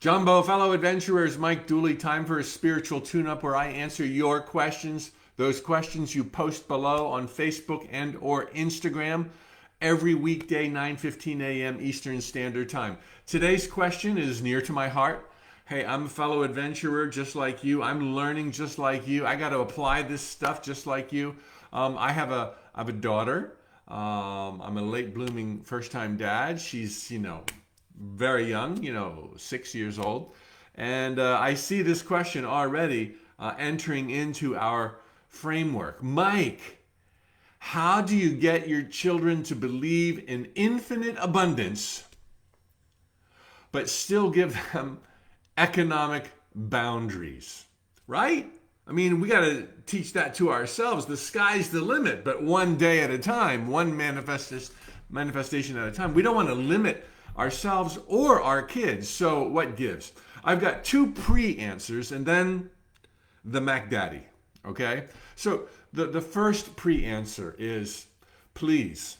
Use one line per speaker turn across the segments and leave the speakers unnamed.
Jumbo, fellow adventurers, Mike Dooley, time for a spiritual tune-up where I answer your questions, those questions you post below on Facebook and or Instagram every weekday, 9:15 a.m. Eastern Standard Time. Today's question is near to my heart. Hey, I'm a fellow adventurer just like you. I'm learning just like you. I got to apply this stuff just like you. I have a daughter. I'm a late blooming first time dad. She's, very young, 6 years old. And I see this question already entering into our framework. Mike, how do you get your children to believe in infinite abundance, but still give them economic boundaries? Right? I mean, we got to teach that to ourselves. The sky's the limit, but one day at a time, one manifestation at a time. We don't want to limit ourselves or our kids. So what gives? I've got two pre-answers and then the Mac Daddy. Okay? So the first pre-answer is, please,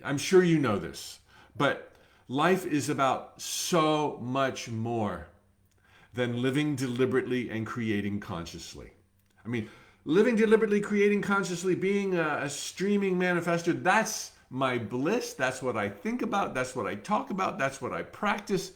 I'm sure you know this, but life is about so much more than living deliberately and creating consciously. I mean, living deliberately, creating consciously, being a streaming manifester, that's my bliss. That's what I think about. That's what I talk about. That's what I practice.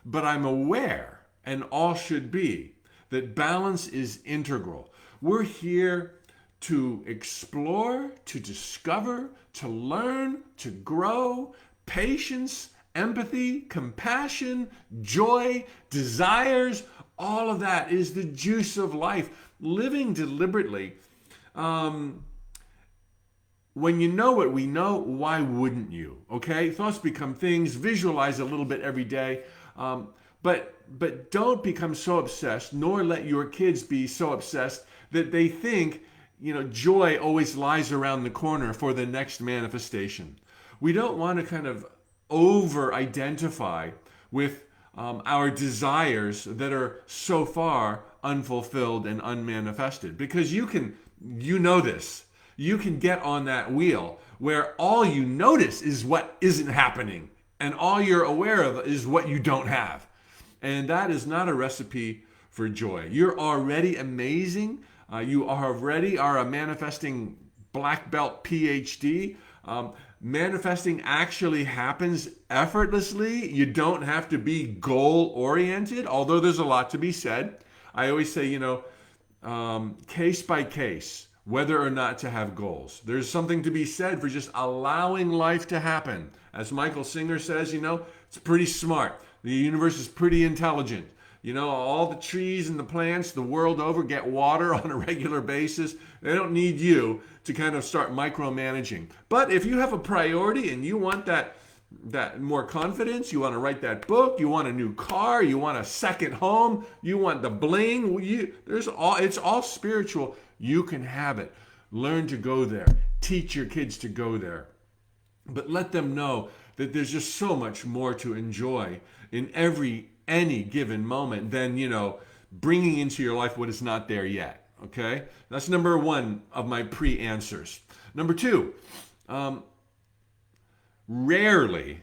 But I'm aware, and all should be, that balance is integral. We're here to explore, to discover, to learn, to grow. Patience, empathy, compassion, joy, desires, all of that is the juice of life. Living deliberately, when you know what we know, why wouldn't you? Okay? Thoughts become things. Visualize a little bit every day. But don't become so obsessed, nor let your kids be so obsessed that they think, joy always lies around the corner for the next manifestation. We don't want to kind of over-identify with our desires that are so far unfulfilled and unmanifested. Because you know this, you can get on that wheel where all you notice is what isn't happening, and all you're aware of is what you don't have. And that is not a recipe for joy. You're already amazing. You already are a manifesting black belt PhD. Manifesting actually happens effortlessly. You don't have to be goal-oriented, although there's a lot to be said. I always say, case by case, whether or not to have goals. There's something to be said for just allowing life to happen. As Michael Singer says, it's pretty smart. The universe is pretty intelligent. All the trees and the plants the world over get water on a regular basis. They don't need you to kind of start micromanaging. But if you have a priority and you want that more confidence, you want to write that book, you want a new car, you want a second home, you want the bling, it's all spiritual. You can have it. Learn to go there. Teach your kids to go there. But let them know that there's just so much more to enjoy in any given moment than, bringing into your life what is not there yet. Okay? That's number one of my pre-answers. Number two, rarely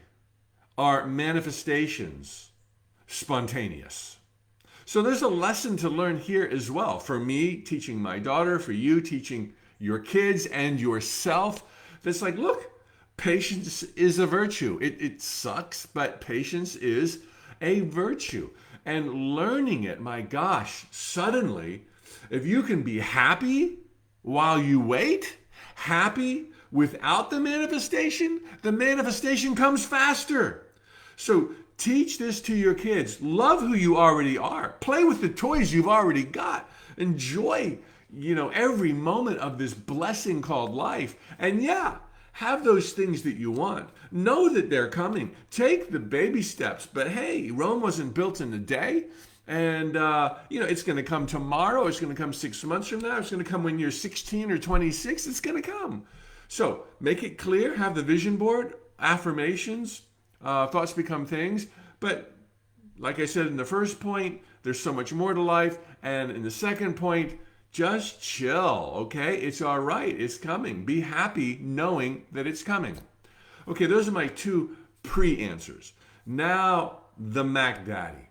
are manifestations spontaneous. So there's a lesson to learn here as well. For me, teaching my daughter, for you, teaching your kids and yourself. That's like, look, patience is a virtue. It sucks, but patience is a virtue. And learning it, my gosh, suddenly, if you can be happy while you wait, happy without the manifestation comes faster. So teach this to your kids. Love who you already are. Play with the toys you've already got. Enjoy, every moment of this blessing called life. And yeah, have those things that you want. Know that they're coming. Take the baby steps. But hey, Rome wasn't built in a day. And, it's going to come tomorrow. It's going to come 6 months from now. It's going to come when you're 16 or 26. It's going to come. So make it clear. Have the vision board, affirmations, thoughts become things. But like I said in the first point, there's so much more to life. And in the second point, just chill, okay? It's all right. It's coming. Be happy knowing that it's coming. Okay, those are my two pre-answers. Now, the Mac Daddy.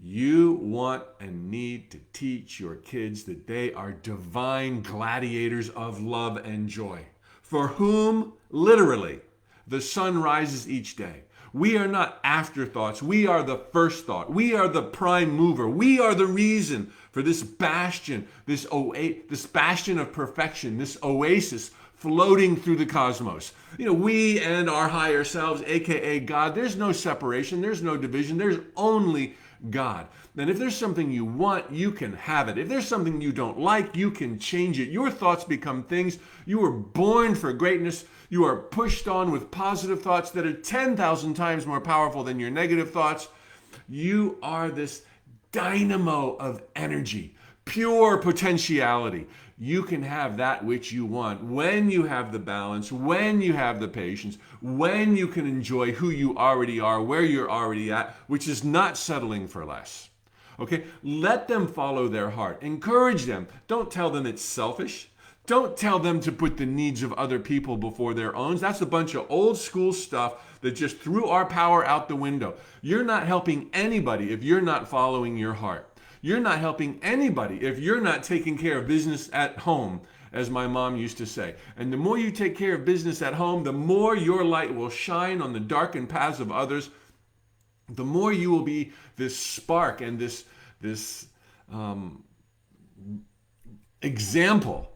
You want and need to teach your kids that they are divine gladiators of love and joy, for whom, literally, the sun rises each day. We are not afterthoughts. We are the first thought. We are the prime mover. We are the reason for this bastion, this bastion of perfection, this oasis floating through the cosmos. We and our higher selves, aka God, there's no separation, there's no division, there's only God. And if there's something you want, you can have it. If there's something you don't like, you can change it. Your thoughts become things. You were born for greatness. You are pushed on with positive thoughts that are 10,000 times more powerful than your negative thoughts. You are this dynamo of energy, pure potentiality. You can have that which you want when you have the balance, when you have the patience, when you can enjoy who you already are, where you're already at, which is not settling for less. Okay? Let them follow their heart. Encourage them. Don't tell them it's selfish. Don't tell them to put the needs of other people before their own. That's a bunch of old school stuff that just threw our power out the window. You're not helping anybody if you're not following your heart. You're not helping anybody if you're not taking care of business at home, as my mom used to say. And the more you take care of business at home, the more your light will shine on the darkened paths of others. The more you will be this spark and this example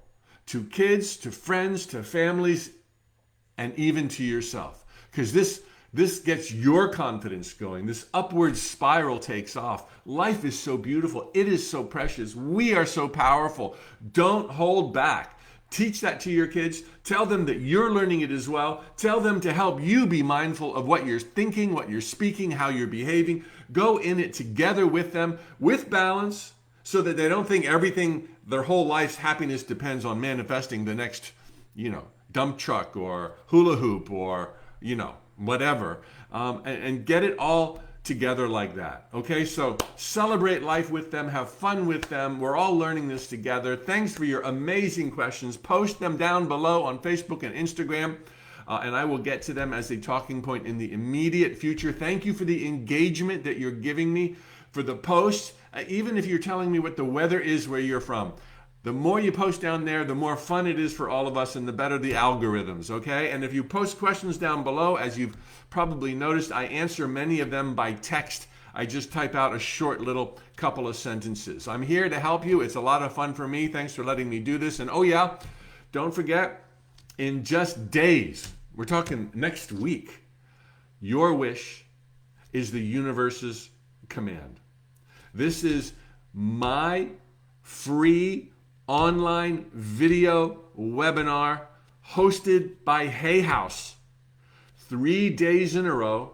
to kids, to friends, to families, and even to yourself. Because this gets your confidence going. This upward spiral takes off. Life is so beautiful. It is so precious. We are so powerful. Don't hold back. Teach that to your kids. Tell them that you're learning it as well. Tell them to help you be mindful of what you're thinking, what you're speaking, how you're behaving. Go in it together with them with balance so that they don't think everything, their whole life's happiness depends on manifesting the next, dump truck or hula hoop or, whatever, and get it all together like that. Okay, so celebrate life with them, have fun with them. We're all learning this together. Thanks for your amazing questions. Post them down below on Facebook and Instagram, and I will get to them as a talking point in the immediate future. Thank you for the engagement that you're giving me, for the posts, even if you're telling me what the weather is where you're from. The more you post down there, the more fun it is for all of us and the better the algorithms, okay? And if you post questions down below, as you've probably noticed, I answer many of them by text. I just type out a short little couple of sentences. I'm here to help you. It's a lot of fun for me. Thanks for letting me do this. And oh yeah, don't forget, in just days, we're talking next week, your wish is the universe's command. This is my free online video webinar hosted by Hay House. 3 days in a row,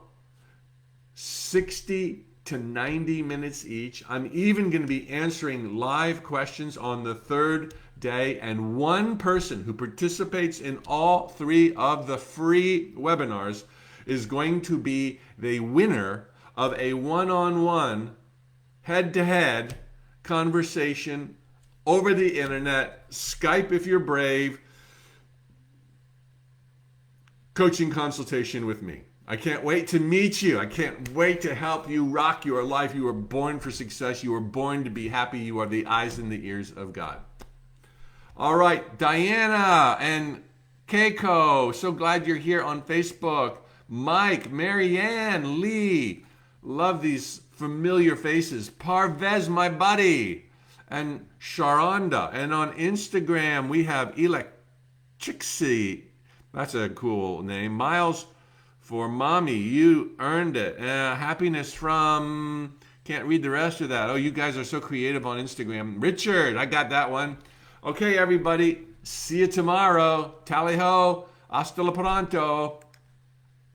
60 to 90 minutes each. I'm even going to be answering live questions on the third day, and one person who participates in all 3 of the free webinars is going to be the winner of a one-on-one, head-to-head conversation over the internet, Skype if you're brave, coaching consultation with me. I can't wait to meet you. I can't wait to help you rock your life. You were born for success. You were born to be happy. You are the eyes and the ears of God. All right, Diana and Keiko, so glad you're here on Facebook. Mike, Marianne, Lee, love these familiar faces. Parvez, my buddy, and Sharonda. And on Instagram, we have Electrixie. That's a cool name. Miles for Mommy, you earned it. Happiness from, can't read the rest of that. Oh, you guys are so creative on Instagram. Richard, I got that one. Okay, everybody, see you tomorrow. Tally ho, hasta la pronto.